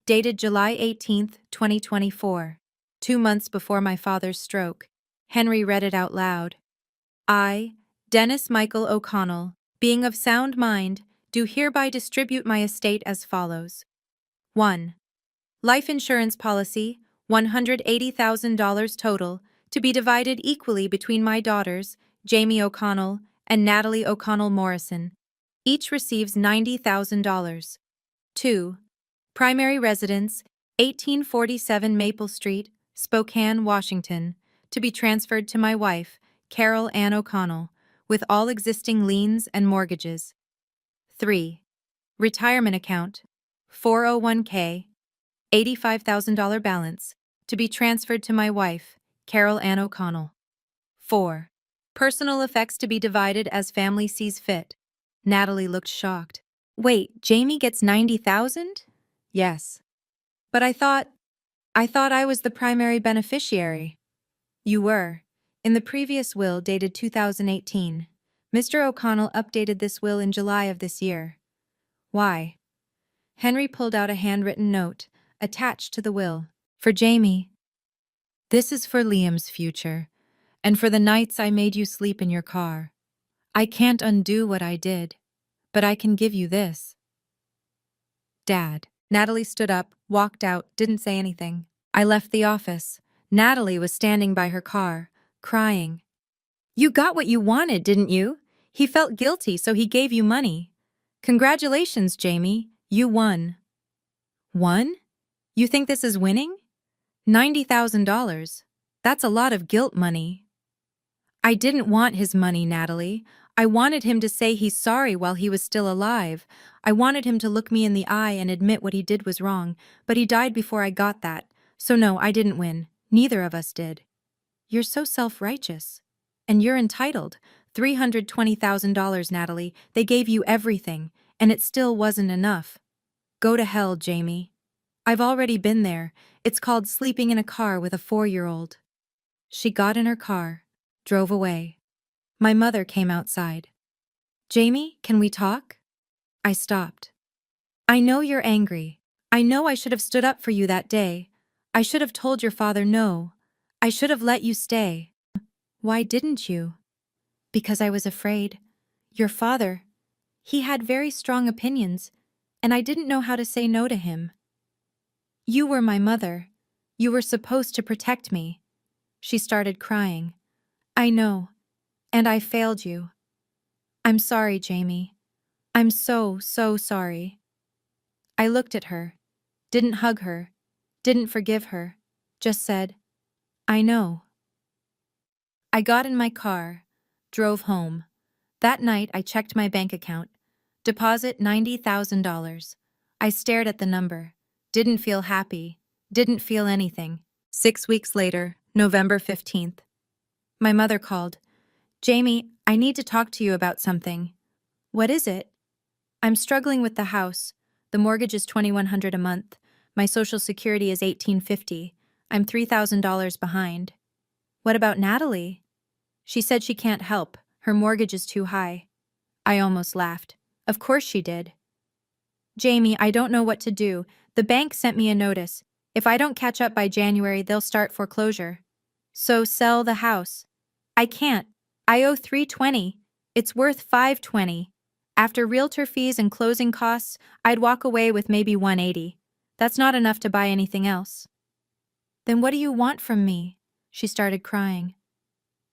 S1: Dated July 18th, 2024. 2 months before my father's stroke. Henry read it out loud. I, Dennis Michael O'Connell, being of sound mind, do hereby distribute my estate as follows. 1. Life insurance policy, $180,000 total, to be divided equally between my daughters, Jamie O'Connell and Natalie O'Connell Morrison. Each receives $90,000. 2. Primary residence, 1847 Maple Street, Spokane, Washington, to be transferred to my wife, Carol Ann O'Connell, with all existing liens and mortgages. 3. Retirement account, 401k, $85,000 balance, to be transferred to my wife, Carol Ann O'Connell. 4. Personal effects to be divided as family sees fit. Natalie looked shocked. Wait, Jamie gets 90,000? Yes. But I thought I was the primary beneficiary. You were. In the previous will dated 2018, Mr. O'Connell updated this will in July of this year. Why? Henry pulled out a handwritten note, attached to the will. For Jamie. This is for Liam's future, and for the nights I made you sleep in your car. I can't undo what I did, but I can give you this. Dad. Natalie stood up, walked out, didn't say anything. I left the office. Natalie was standing by her car, crying. You got what you wanted, didn't you? He felt guilty, so he gave you money. Congratulations, Jamie. You won. Won? You think this is winning? $90,000. That's a lot of guilt money. I didn't want his money, Natalie. I wanted him to say he's sorry while he was still alive. I wanted him to look me in the eye and admit what he did was wrong, but he died before I got that. So no, I didn't win. Neither of us did. You're so self-righteous. And you're entitled. $320,000, Natalie. They gave you everything, and it still wasn't enough. Go to hell, Jamie. I've already been there. It's called sleeping in a car with a 4-year-old. She got in her car, drove away. My mother came outside. Jamie, can we talk? I stopped. I know you're angry. I know I should have stood up for you that day. I should have told your father no. I should have let you stay. Why didn't you? Because I was afraid. Your father, he had very strong opinions, and I didn't know how to say no to him. You were my mother. You were supposed to protect me. She started crying. I know, and I failed you. I'm sorry, Jamie. I'm so sorry. I looked at her, didn't hug her, didn't forgive her, just said, I know. I got in my car, drove home. That night I checked my bank account. Deposit $90,000. I stared at the number. Didn't feel happy. Didn't feel anything. 6 weeks later, November 15th. My mother called. Jamie, I need to talk to you about something. What is it? I'm struggling with the house. The mortgage is $2,100 a month. My Social Security is $1,850. I'm $3,000 behind. What about Natalie? She said she can't help. Her mortgage is too high. I almost laughed. Of course she did. Jamie, I don't know what to do. The bank sent me a notice. If I don't catch up by January, they'll start foreclosure. So sell the house. I can't. I owe $320. It's worth $520. After realtor fees and closing costs, I'd walk away with maybe $180. That's not enough to buy anything else. Then what do you want from me? She started crying.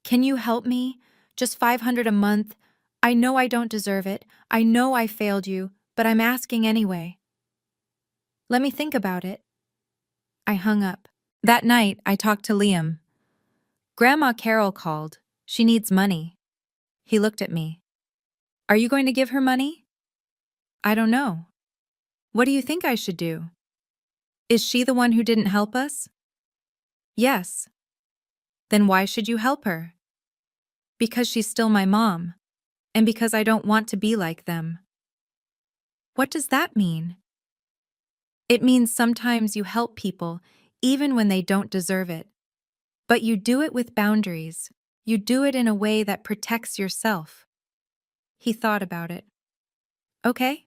S1: Can you help me? Just $500 a month. I know I don't deserve it. I know I failed you, but I'm asking anyway. Let me think about it. I hung up. That night, I talked to Liam. Grandma Carol called. She needs money. He looked at me. Are you going to give her money? I don't know. What do you think I should do? Is she the one who didn't help us? Yes. Then why should you help her? Because she's still my mom, and because I don't want to be like them. What does that mean? It means sometimes you help people, even when they don't deserve it. But you do it with boundaries. You do it in a way that protects yourself. He thought about it. Okay.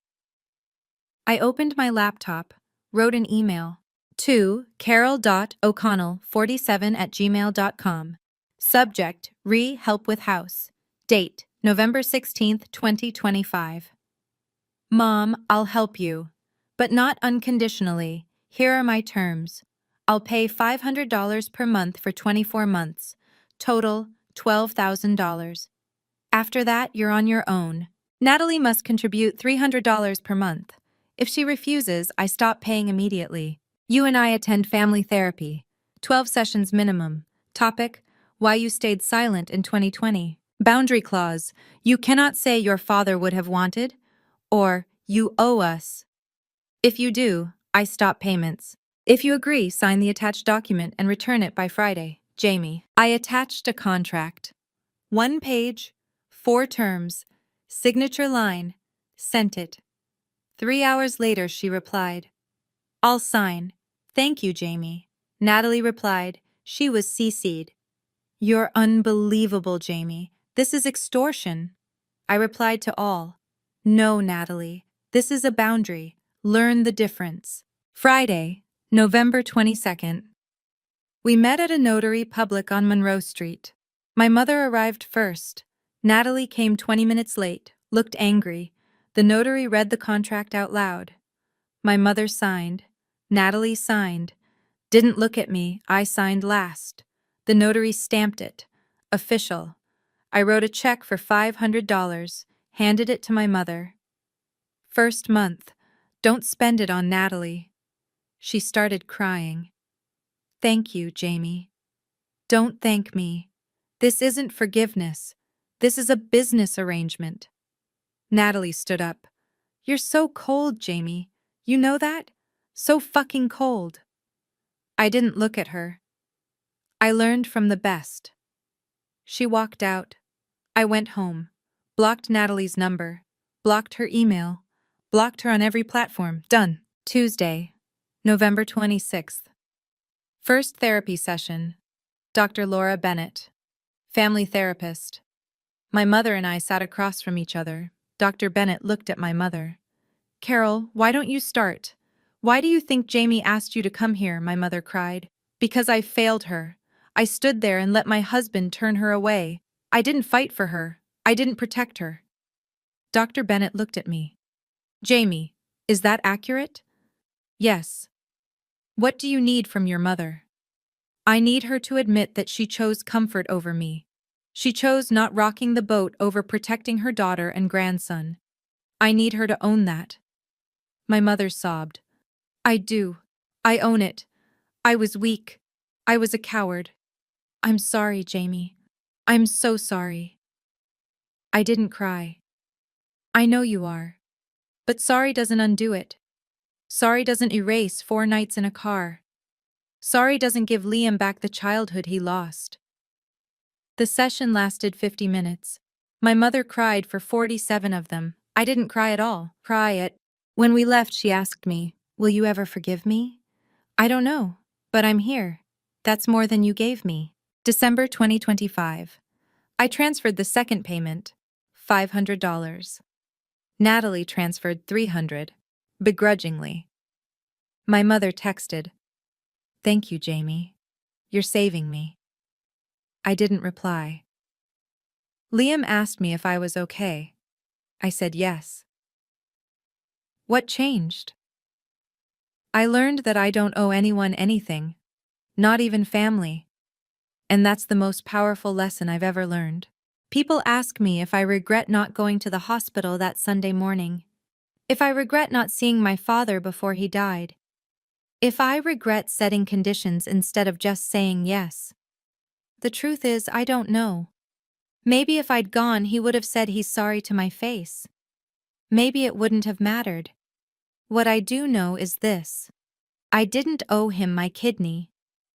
S1: I opened my laptop, wrote an email to carol.o'connell47@gmail.com. Subject, help with house. Date, November 16th, 2025. Mom, I'll help you. But not unconditionally. Here are my terms. I'll pay $500 per month for 24 months. Total, $12,000. After that, you're on your own. Natalie must contribute $300 per month. If she refuses, I stop paying immediately. You and I attend family therapy. 12 sessions minimum. Topic: Why you stayed silent in 2020. Boundary clause: You cannot say your father would have wanted, or you owe us. If you do, I stop payments. If you agree, sign the attached document and return it by Friday. Jamie. I attached a contract. 1 page, 4 terms, signature line, sent it. 3 hours later, she replied, I'll sign. Thank you, Jamie. Natalie replied, she was CC'd. You're unbelievable, Jamie. This is extortion. I replied to all, No, Natalie. This is a boundary. Learn the difference. Friday, November 22nd. We met at a notary public on Monroe Street. My mother arrived first. Natalie came 20 minutes late, looked angry. The notary read the contract out loud. My mother signed. Natalie signed. Didn't look at me, I signed last. The notary stamped it. Official. I wrote a check for $500, handed it to my mother. First month. Don't spend it on Natalie. She started crying. Thank you, Jamie. Don't thank me. This isn't forgiveness. This is a business arrangement. Natalie stood up. You're so cold, Jamie. You know that? So fucking cold. I didn't look at her. I learned from the best. She walked out. I went home. Blocked Natalie's number. Blocked her email. Blocked her on every platform. Done. Tuesday, November 26th. First therapy session. Dr. Laura Bennett. Family therapist. My mother and I sat across from each other. Dr. Bennett looked at my mother. Carol, why don't you start? Why do you think Jamie asked you to come here? My mother cried. Because I failed her. I stood there and let my husband turn her away. I didn't fight for her. I didn't protect her. Dr. Bennett looked at me. Jamie, is that accurate? Yes. What do you need from your mother? I need her to admit that she chose comfort over me. She chose not rocking the boat over protecting her daughter and grandson. I need her to own that. My mother sobbed. I do. I own it. I was weak. I was a coward. I'm sorry, Jamie. I'm so sorry. I didn't cry. I know you are. But sorry doesn't undo it. Sorry doesn't erase 4 nights in a car. Sorry doesn't give Liam back the childhood he lost. The session lasted 50 minutes. My mother cried for 47 of them. I didn't cry at all. When we left, she asked me, will you ever forgive me? I don't know, but I'm here. That's more than you gave me. December 2025. I transferred the second payment, $500. Natalie transferred $300, begrudgingly. My mother texted, Thank you, Jamie. You're saving me. I didn't reply. Liam asked me if I was okay. I said yes. What changed? I learned that I don't owe anyone anything, not even family. And that's the most powerful lesson I've ever learned. People ask me if I regret not going to the hospital that Sunday morning, if I regret not seeing my father before he died, if I regret setting conditions instead of just saying yes. The truth is, I don't know. Maybe if I'd gone, he would have said he's sorry to my face. Maybe it wouldn't have mattered. What I do know is this. I didn't owe him my kidney.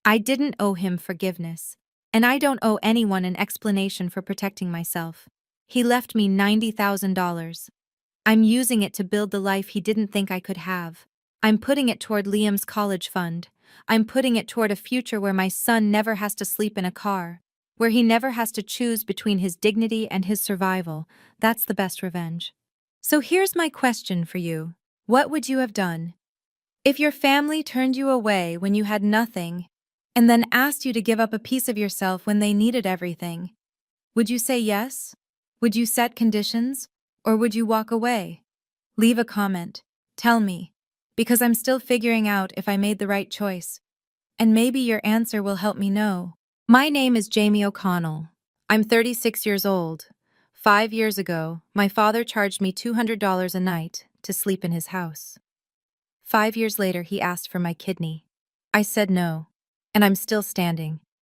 S1: I didn't owe him forgiveness. And I don't owe anyone an explanation for protecting myself. He left me $90,000. I'm using it to build the life he didn't think I could have. I'm putting it toward Liam's college fund. I'm putting it toward a future where my son never has to sleep in a car, where he never has to choose between his dignity and his survival. That's the best revenge. So here's my question for you. What would you have done? If your family turned you away when you had nothing, and then asked you to give up a piece of yourself when they needed everything, would you say yes? Would you set conditions? Or would you walk away? Leave a comment. Tell me. Because I'm still figuring out if I made the right choice. And maybe your answer will help me know. My name is Jamie O'Connell. I'm 36 years old. 5 years ago, my father charged me $200 a night to sleep in his house. 5 years later, he asked for my kidney. I said no. And I'm still standing.